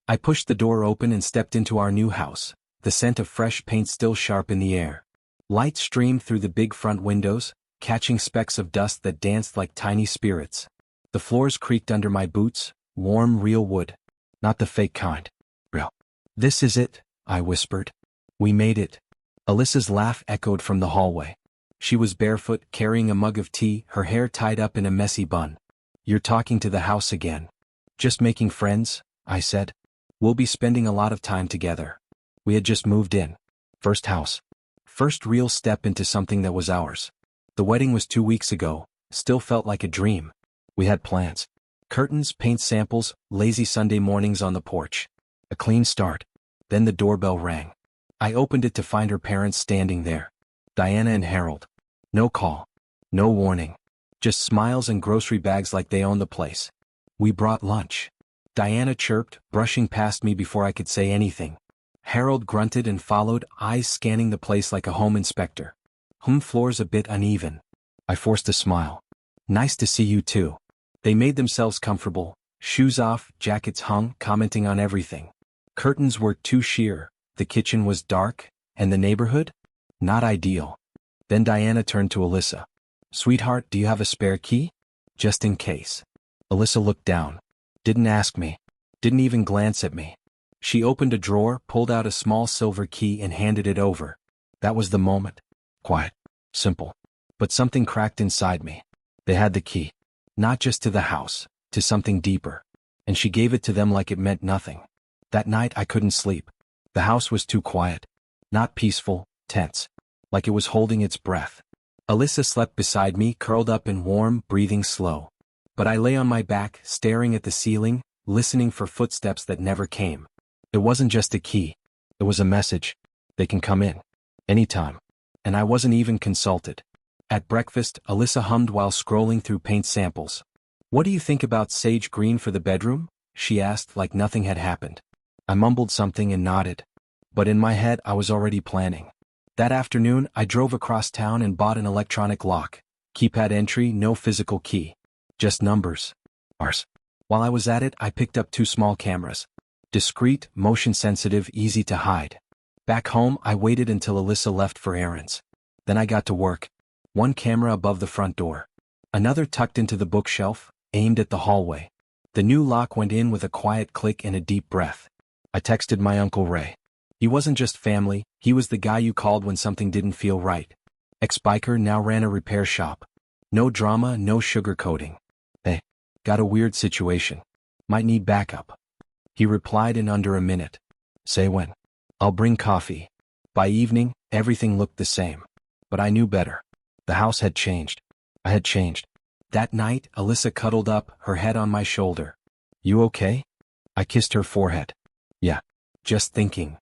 I pushed the door open and stepped into our new house, the scent of fresh paint still sharp in the air. Light streamed through the big front windows, catching specks of dust that danced like tiny spirits. The floors creaked under my boots, warm real wood. Not the fake kind. Real. "This is it," I whispered. "We made it." Alyssa's laugh echoed from the hallway. She was barefoot, carrying a mug of tea, her hair tied up in a messy bun. "You're talking to the house again." "Just making friends," I said. "We'll be spending a lot of time together." We had just moved in. First house. First real step into something that was ours. The wedding was 2 weeks ago, still felt like a dream. We had plans. Curtains, paint samples, lazy Sunday mornings on the porch. A clean start. Then the doorbell rang. I opened it to find her parents standing there. Diana and Harold. No call. No warning. Just smiles and grocery bags like they owned the place. "We brought lunch." Diana chirped, brushing past me before I could say anything. Harold grunted and followed, eyes scanning the place like a home inspector. Floor's a bit uneven." I forced a smile. "Nice to see you too." They made themselves comfortable, shoes off, jackets hung, commenting on everything. Curtains were too sheer, the kitchen was dark, and the neighborhood? Not ideal. Then Diana turned to Alyssa. "Sweetheart, do you have a spare key? Just in case." Alyssa looked down. Didn't ask me. Didn't even glance at me. She opened a drawer, pulled out a small silver key and handed it over. That was the moment. Quiet. Simple. But something cracked inside me. They had the key. Not just to the house, to something deeper. And she gave it to them like it meant nothing. That night I couldn't sleep. The house was too quiet. Not peaceful, tense. Like it was holding its breath. Alyssa slept beside me, curled up and warm, breathing slow. But I lay on my back, staring at the ceiling, listening for footsteps that never came. It wasn't just a key. It was a message. They can come in. Anytime. And I wasn't even consulted. At breakfast, Alyssa hummed while scrolling through paint samples. "What do you think about sage green for the bedroom?" she asked like nothing had happened. I mumbled something and nodded. But in my head I was already planning. That afternoon I drove across town and bought an electronic lock. Keypad entry, no physical key. Just numbers. Ours. While I was at it, I picked up 2 small cameras. Discreet, motion-sensitive, easy to hide. Back home, I waited until Alyssa left for errands. Then I got to work. 1 camera above the front door. Another tucked into the bookshelf, aimed at the hallway. The new lock went in with a quiet click and a deep breath. I texted my Uncle Ray. He wasn't just family, he was the guy you called when something didn't feel right. Ex-biker now ran a repair shop. No drama, no sugarcoating. "Hey, got a weird situation. Might need backup." He replied in under a minute. "Say when." "I'll bring coffee." By evening, everything looked the same. But I knew better. The house had changed. I had changed. That night, Alyssa cuddled up, her head on my shoulder. "You okay?" I kissed her forehead. "Yeah. Just thinking."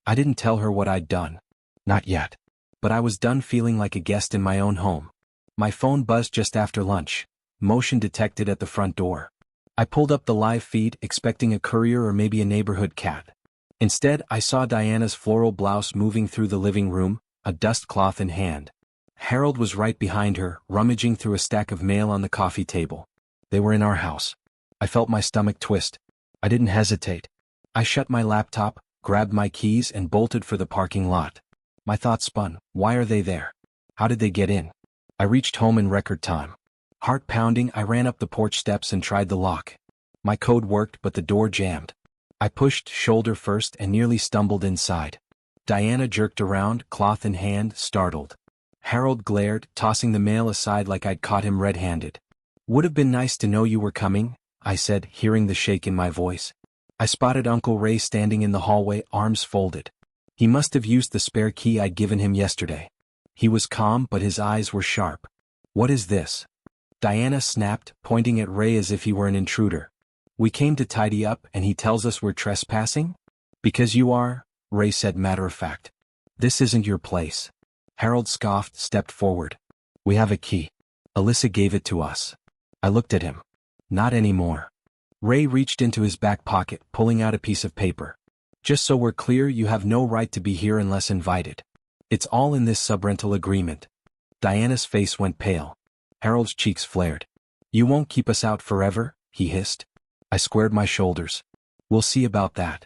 I didn't tell her what I'd done. Not yet. But I was done feeling like a guest in my own home. My phone buzzed just after lunch. Motion detected at the front door. I pulled up the live feed, expecting a courier or maybe a neighborhood cat. Instead, I saw Diana's floral blouse moving through the living room, a dust cloth in hand. Harold was right behind her, rummaging through a stack of mail on the coffee table. They were in our house. I felt my stomach twist. I didn't hesitate. I shut my laptop, grabbed my keys and bolted for the parking lot. My thoughts spun. Why are they there? How did they get in? I reached home in record time. Heart pounding, I ran up the porch steps and tried the lock. My code worked, but the door jammed. I pushed shoulder first and nearly stumbled inside. Diana jerked around, cloth in hand, startled. Harold glared, tossing the mail aside like I'd caught him red-handed. "Would have been nice to know you were coming," I said, hearing the shake in my voice. I spotted Uncle Ray standing in the hallway, arms folded. He must have used the spare key I'd given him yesterday. He was calm, but his eyes were sharp. "What is this?" Diana snapped, pointing at Ray as if he were an intruder. "We came to tidy up, and he tells us we're trespassing?" "Because you are," Ray said matter-of-fact. "This isn't your place." Harold scoffed, stepped forward. "We have a key. Alyssa gave it to us." I looked at him. "Not anymore." Ray reached into his back pocket, pulling out a piece of paper. "Just so we're clear, you have no right to be here unless invited. It's all in this subrental agreement." Diana's face went pale. Harold's cheeks flared. "You won't keep us out forever?" he hissed. I squared my shoulders. We'll see about that.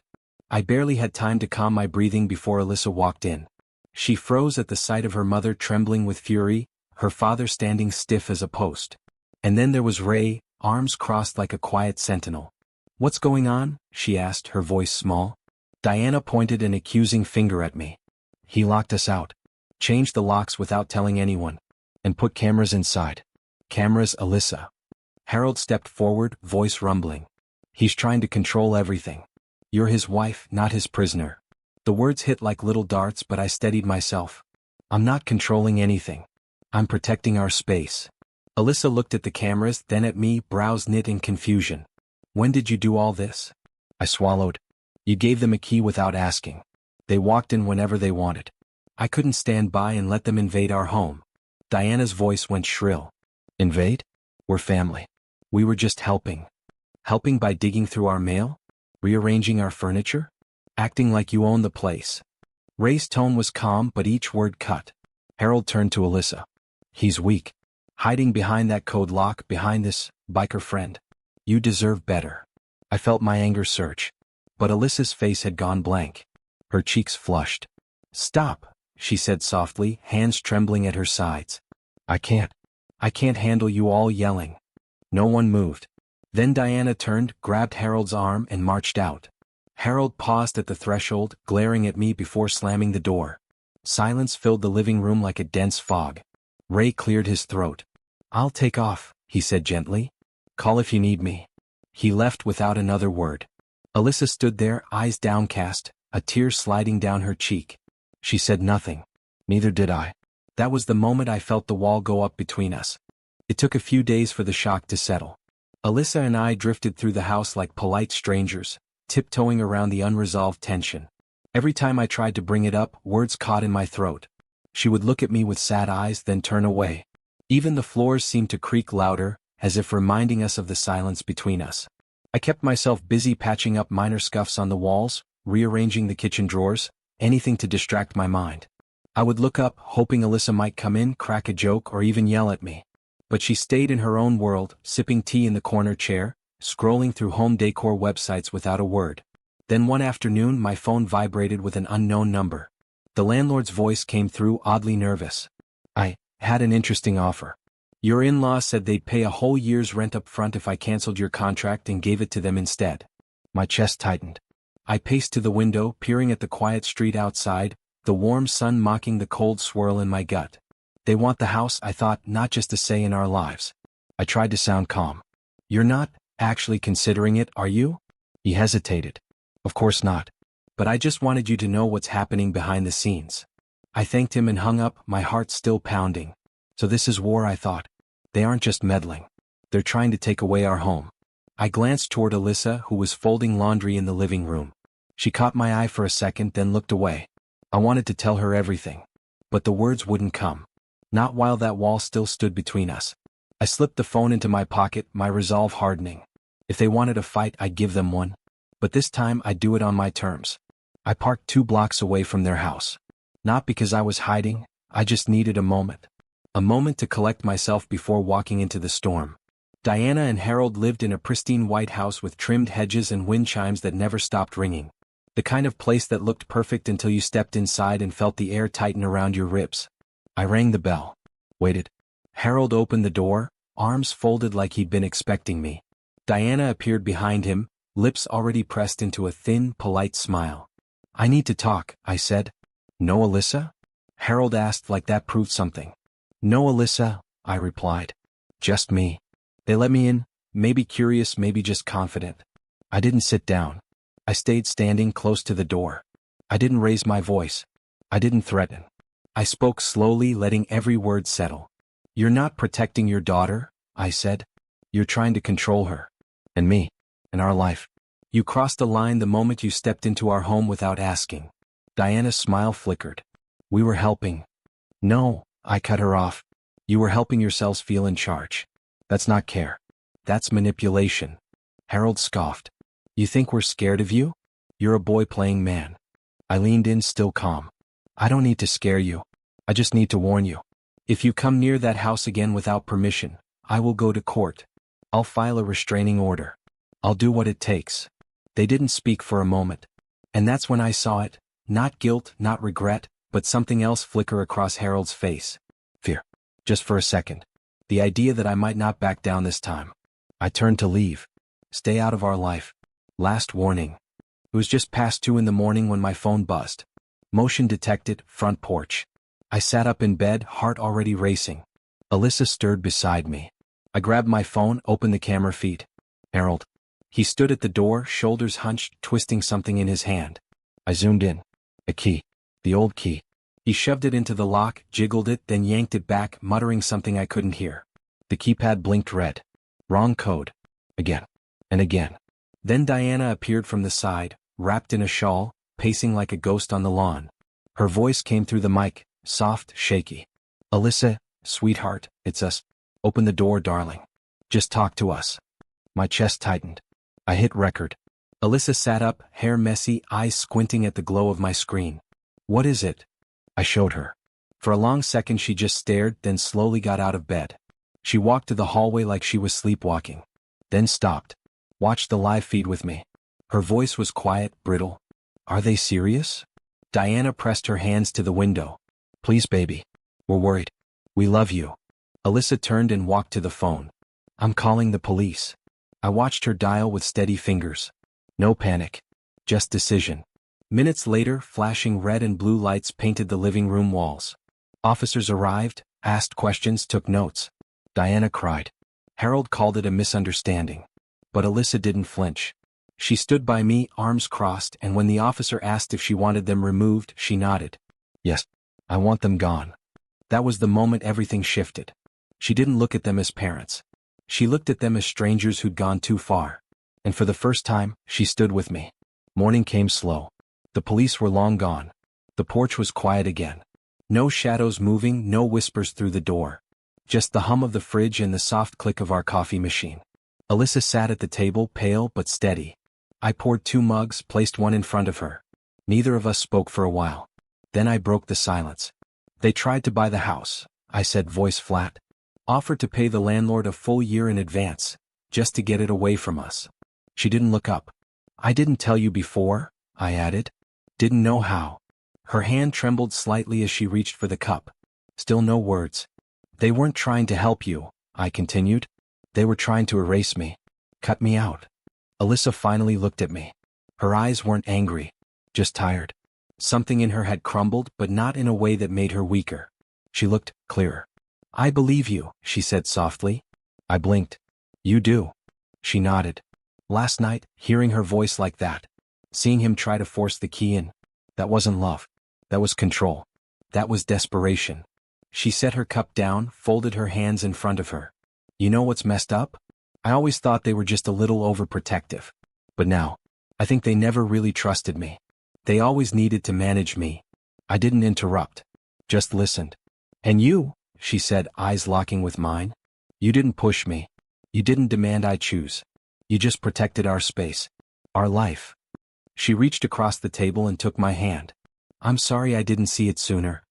I barely had time to calm my breathing before Alyssa walked in. She froze at the sight of her mother trembling with fury, her father standing stiff as a post. And then there was Ray, arms crossed like a quiet sentinel. "What's going on?" she asked, her voice small. Diana pointed an accusing finger at me. "He locked us out. Changed the locks without telling anyone. And put cameras inside." "Cameras, Alyssa?" Harold stepped forward, voice rumbling. "He's trying to control everything. You're his wife, not his prisoner." The words hit like little darts, but I steadied myself. "I'm not controlling anything. I'm protecting our space." Alyssa looked at the cameras, then at me, brows knit in confusion. "When did you do all this?" I swallowed. "You gave them a key without asking. They walked in whenever they wanted. I couldn't stand by and let them invade our home." Diana's voice went shrill. "Invade? We're family. We were just helping." "Helping by digging through our mail? Rearranging our furniture? Acting like you own the place." Ray's tone was calm, but each word cut. Harold turned to Alyssa. "He's weak. Hiding behind that code lock, behind this biker friend. You deserve better." I felt my anger surge. But Alyssa's face had gone blank. Her cheeks flushed. "Stop," she said softly, hands trembling at her sides. I can't handle you all yelling." No one moved. Then Diana turned, grabbed Harold's arm, and marched out. Harold paused at the threshold, glaring at me before slamming the door. Silence filled the living room like a dense fog. Ray cleared his throat. "I'll take off," he said gently. "Call if you need me." He left without another word. Alyssa stood there, eyes downcast, a tear sliding down her cheek. She said nothing. Neither did I. That was the moment I felt the wall go up between us. It took a few days for the shock to settle. Alyssa and I drifted through the house like polite strangers, tiptoeing around the unresolved tension. Every time I tried to bring it up, words caught in my throat. She would look at me with sad eyes, then turn away. Even the floors seemed to creak louder, as if reminding us of the silence between us. I kept myself busy patching up minor scuffs on the walls, rearranging the kitchen drawers, anything to distract my mind. I would look up, hoping Alyssa might come in, crack a joke, or even yell at me. But she stayed in her own world, sipping tea in the corner chair, scrolling through home decor websites without a word. Then one afternoon my phone vibrated with an unknown number. The landlord's voice came through, oddly nervous. "I had an interesting offer. Your in-laws said they'd pay a whole year's rent up front if I canceled your contract and gave it to them instead." My chest tightened. I paced to the window, peering at the quiet street outside, the warm sun mocking the cold swirl in my gut. They want the house, I thought, not just a say in our lives. I tried to sound calm. "You're not actually considering it, are you?" He hesitated. "Of course not. But I just wanted you to know what's happening behind the scenes." I thanked him and hung up, my heart still pounding. So this is war, I thought. They aren't just meddling. They're trying to take away our home. I glanced toward Alyssa, who was folding laundry in the living room. She caught my eye for a second, then looked away. I wanted to tell her everything. But the words wouldn't come. Not while that wall still stood between us. I slipped the phone into my pocket, my resolve hardening. If they wanted a fight, I'd give them one. But this time I'd do it on my terms. I parked 2 blocks away from their house. Not because I was hiding, I just needed a moment. A moment to collect myself before walking into the storm. Diana and Harold lived in a pristine white house with trimmed hedges and wind chimes that never stopped ringing. The kind of place that looked perfect until you stepped inside and felt the air tighten around your ribs. I rang the bell. Waited. Harold opened the door, arms folded like he'd been expecting me. Diana appeared behind him, lips already pressed into a thin, polite smile. "I need to talk," I said. "No, Alyssa?" Harold asked like that proved something. "No, Alyssa," I replied. "Just me." They let me in, maybe curious, maybe just confident. I didn't sit down. I stayed standing close to the door. I didn't raise my voice. I didn't threaten. I spoke slowly, letting every word settle. "You're not protecting your daughter," I said. "You're trying to control her. And me. And our life. You crossed a line the moment you stepped into our home without asking." Diana's smile flickered. "We were helping." "No," I cut her off. "You were helping yourselves feel in charge. That's not care. That's manipulation." Harold scoffed. "You think we're scared of you? You're a boy playing man." I leaned in, still calm. "I don't need to scare you. I just need to warn you. If you come near that house again without permission, I will go to court. I'll file a restraining order. I'll do what it takes." They didn't speak for a moment. And that's when I saw it, not guilt, not regret, but something else flicker across Harold's face. Fear. Just for a second. The idea that I might not back down this time. I turned to leave. Stay out of our life. Last warning. It was just past 2 in the morning when my phone buzzed. Motion detected, front porch. I sat up in bed, heart already racing. Alyssa stirred beside me. I grabbed my phone, opened the camera feed. Harold. He stood at the door, shoulders hunched, twisting something in his hand. I zoomed in. A key. The old key. He shoved it into the lock, jiggled it, then yanked it back, muttering something I couldn't hear. The keypad blinked red. Wrong code. Again. And again. Then Diana appeared from the side, wrapped in a shawl, pacing like a ghost on the lawn. Her voice came through the mic, soft, shaky. Alyssa, sweetheart, it's us. Open the door, darling. Just talk to us. My chest tightened. I hit record. Alyssa sat up, hair messy, eyes squinting at the glow of my screen. What is it? I showed her. For a long second she just stared, then slowly got out of bed. She walked to the hallway like she was sleepwalking. Then stopped. Watched the live feed with me. Her voice was quiet, brittle. Are they serious? Diana pressed her hands to the window. Please, baby. We're worried. We love you. Alyssa turned and walked to the phone. I'm calling the police. I watched her dial with steady fingers. No panic. Just decision. Minutes later, flashing red and blue lights painted the living room walls. Officers arrived, asked questions, took notes. Diana cried. Harold called it a misunderstanding. But Alyssa didn't flinch. She stood by me, arms crossed, and when the officer asked if she wanted them removed, she nodded. Yes, I want them gone. That was the moment everything shifted. She didn't look at them as parents. She looked at them as strangers who'd gone too far. And for the first time, she stood with me. Morning came slow. The police were long gone. The porch was quiet again. No shadows moving, no whispers through the door. Just the hum of the fridge and the soft click of our coffee machine. Alyssa sat at the table, pale but steady. I poured 2 mugs, placed one in front of her. Neither of us spoke for a while. Then I broke the silence. They tried to buy the house, I said, voice flat. Offered to pay the landlord a full year in advance, just to get it away from us. She didn't look up. I didn't tell you before, I added. Didn't know how. Her hand trembled slightly as she reached for the cup. Still no words. They weren't trying to help you, I continued. They were trying to erase me. Cut me out. Alyssa finally looked at me. Her eyes weren't angry. Just tired. Something in her had crumbled, but not in a way that made her weaker. She looked clearer. I believe you, she said softly. I blinked. You do. She nodded. Last night, hearing her voice like that, seeing him try to force the key in, that wasn't love. That was control. That was desperation. She set her cup down, folded her hands in front of her. You know what's messed up? I always thought they were just a little overprotective. But now, I think they never really trusted me. They always needed to manage me. I didn't interrupt. Just listened. And you, she said, eyes locking with mine. You didn't push me. You didn't demand I choose. You just protected our space. Our life. She reached across the table and took my hand. I'm sorry I didn't see it sooner.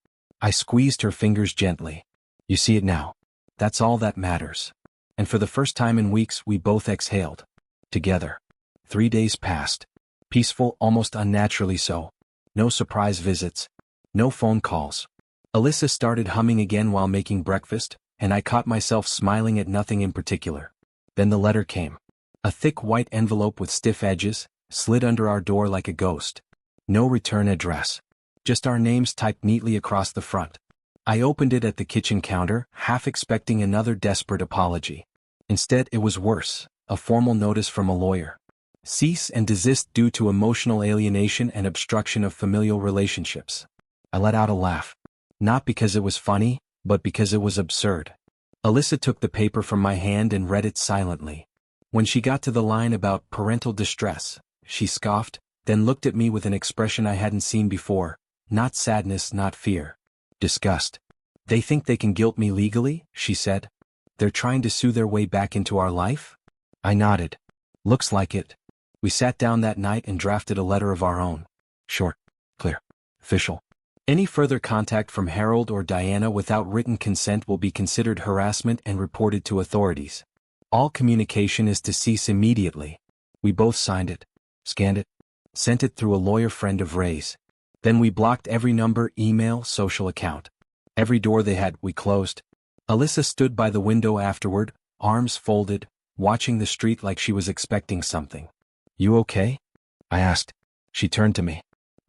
I squeezed her fingers gently. You see it now. That's all that matters. And for the first time in weeks, we both exhaled. Together. 3 days passed. Peaceful, almost unnaturally so. No surprise visits. No phone calls. Alyssa started humming again while making breakfast, and I caught myself smiling at nothing in particular. Then the letter came. A thick white envelope with stiff edges, slid under our door like a ghost. No return address. Just our names typed neatly across the front. I opened it at the kitchen counter, half expecting another desperate apology. Instead, it was worse, a formal notice from a lawyer. Cease and desist due to emotional alienation and obstruction of familial relationships. I let out a laugh. Not because it was funny, but because it was absurd. Alyssa took the paper from my hand and read it silently. When she got to the line about parental distress, she scoffed, then looked at me with an expression I hadn't seen before. Not sadness, not fear. Disgust. They think they can guilt me legally, she said. They're trying to sue their way back into our life? I nodded. Looks like it. We sat down that night and drafted a letter of our own. Short, clear, official. Any further contact from Harold or Diana without written consent will be considered harassment and reported to authorities. All communication is to cease immediately. We both signed it. Scanned it. Sent it through a lawyer friend of Ray's. Then we blocked every number, email, social account. Every door they had, we closed. Alyssa stood by the window afterward, arms folded, watching the street like she was expecting something. You okay? I asked. She turned to me.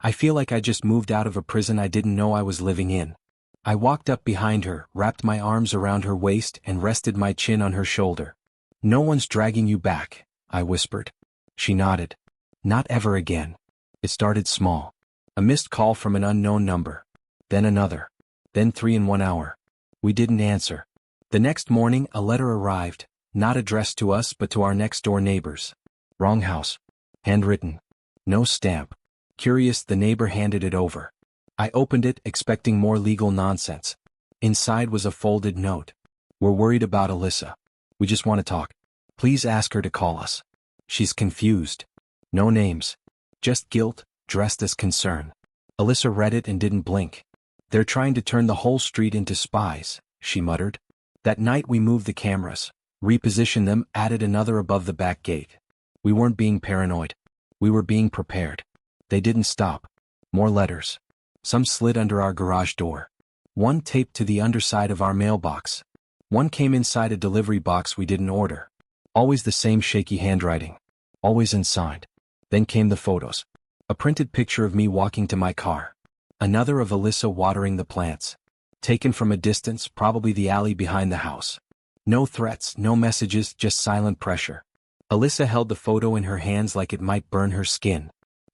I feel like I just moved out of a prison I didn't know I was living in. I walked up behind her, wrapped my arms around her waist and rested my chin on her shoulder. No one's dragging you back, I whispered. She nodded. Not ever again. It started small. A missed call from an unknown number. Then another. Then 3 in 1 hour. We didn't answer. The next morning a letter arrived, not addressed to us but to our next-door neighbors. Wrong house. Handwritten. No stamp. Curious, the neighbor handed it over. I opened it, expecting more legal nonsense. Inside was a folded note. We're worried about Alyssa. We just want to talk. Please ask her to call us. She's confused. No names. Just guilt, dressed as concern. Alyssa read it and didn't blink. They're trying to turn the whole street into spies, she muttered. That night we moved the cameras, repositioned them, added another above the back gate. We weren't being paranoid. We were being prepared. They didn't stop. More letters. Some slid under our garage door. One taped to the underside of our mailbox. One came inside a delivery box we didn't order. Always the same shaky handwriting. Always unsigned. Then came the photos. A printed picture of me walking to my car. Another of Alyssa watering the plants. Taken from a distance, probably the alley behind the house. No threats, no messages, just silent pressure. Alyssa held the photo in her hands like it might burn her skin.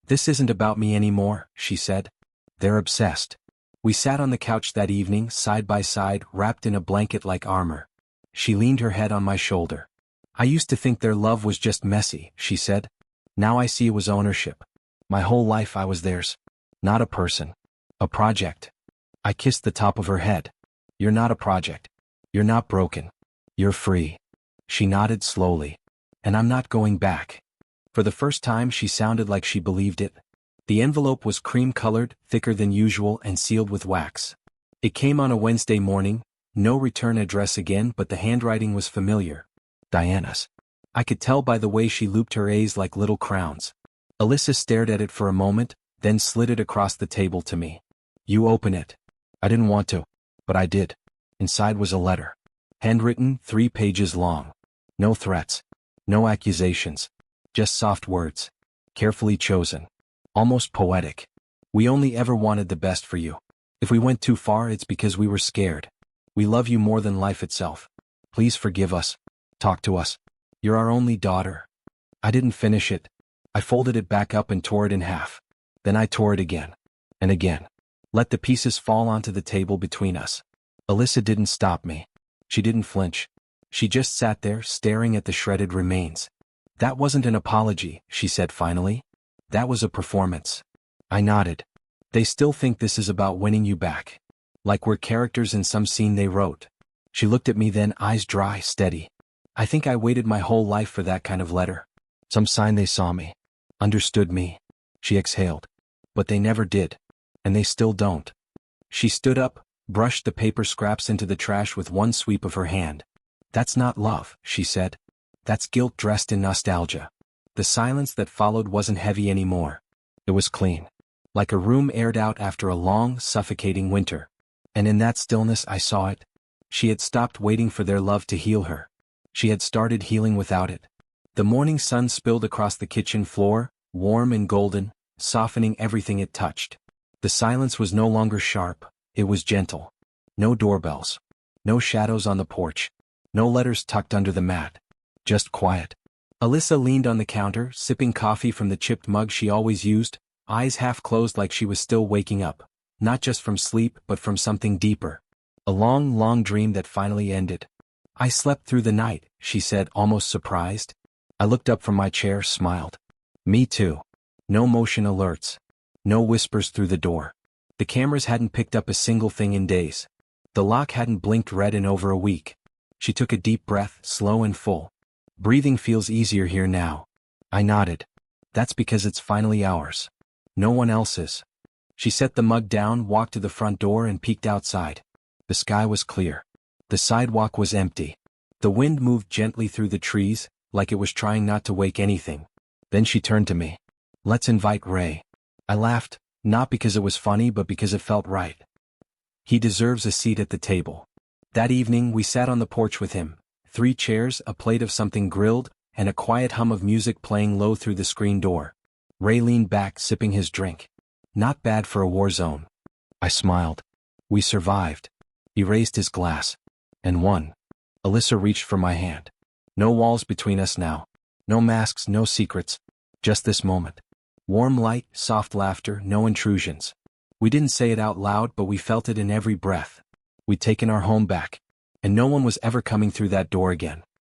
This isn't about me anymore, she said. They're obsessed. We sat on the couch that evening, side by side, wrapped in a blanket like armor. She leaned her head on my shoulder. I used to think their love was just messy, she said. Now I see it was ownership. My whole life I was theirs. Not a person. A project. I kissed the top of her head. You're not a project. You're not broken. You're free. She nodded slowly. And I'm not going back. For the first time she sounded like she believed it. The envelope was cream-colored, thicker than usual and sealed with wax. It came on a Wednesday morning, no return address again, but the handwriting was familiar. Diana's. I could tell by the way she looped her A's like little crowns. Alyssa stared at it for a moment, then slid it across the table to me. You open it. I didn't want to, but I did. Inside was a letter. Handwritten, 3 pages long. No threats. No accusations. Just soft words. Carefully chosen. Almost poetic. We only ever wanted the best for you. If we went too far, it's because we were scared. We love you more than life itself. Please forgive us. Talk to us. You're our only daughter. I didn't finish it. I folded it back up and tore it in half. Then I tore it again. And again. Let the pieces fall onto the table between us. Alyssa didn't stop me. She didn't flinch. She just sat there, staring at the shredded remains. That wasn't an apology, she said finally. That was a performance. I nodded. They still think this is about winning you back. Like we're characters in some scene they wrote. She looked at me then, eyes dry, steady. I think I waited my whole life for that kind of letter. Some sign they saw me. Understood me. She exhaled. But they never did. And they still don't. She stood up, brushed the paper scraps into the trash with one sweep of her hand. That's not love, she said. That's guilt dressed in nostalgia. The silence that followed wasn't heavy anymore. It was clean. Like a room aired out after a long, suffocating winter. And in that stillness I saw it. She had stopped waiting for their love to heal her. She had started healing without it. The morning sun spilled across the kitchen floor, warm and golden, softening everything it touched. The silence was no longer sharp, it was gentle. No doorbells. No shadows on the porch. No letters tucked under the mat. Just quiet. Alyssa leaned on the counter, sipping coffee from the chipped mug she always used, eyes half closed like she was still waking up, not just from sleep but from something deeper. A long, long dream that finally ended. I slept through the night, she said, almost surprised. I looked up from my chair, smiled. Me too. No motion alerts. No whispers through the door. The cameras hadn't picked up a single thing in days. The lock hadn't blinked red in over a week. She took a deep breath, slow and full. Breathing feels easier here now. I nodded. That's because it's finally ours. No one else's. She set the mug down, walked to the front door and peeked outside. The sky was clear. The sidewalk was empty. The wind moved gently through the trees, like it was trying not to wake anything. Then she turned to me. Let's invite Ray. I laughed, not because it was funny but because it felt right. He deserves a seat at the table. That evening we sat on the porch with him, 3 chairs, a plate of something grilled, and a quiet hum of music playing low through the screen door. Ray leaned back, sipping his drink. Not bad for a war zone. I smiled. We survived. He raised his glass. And won. Alyssa reached for my hand. No walls between us now. No masks, no secrets. Just this moment. Warm light, soft laughter, no intrusions. We didn't say it out loud, but we felt it in every breath. We'd taken our home back. And no one was ever coming through that door again.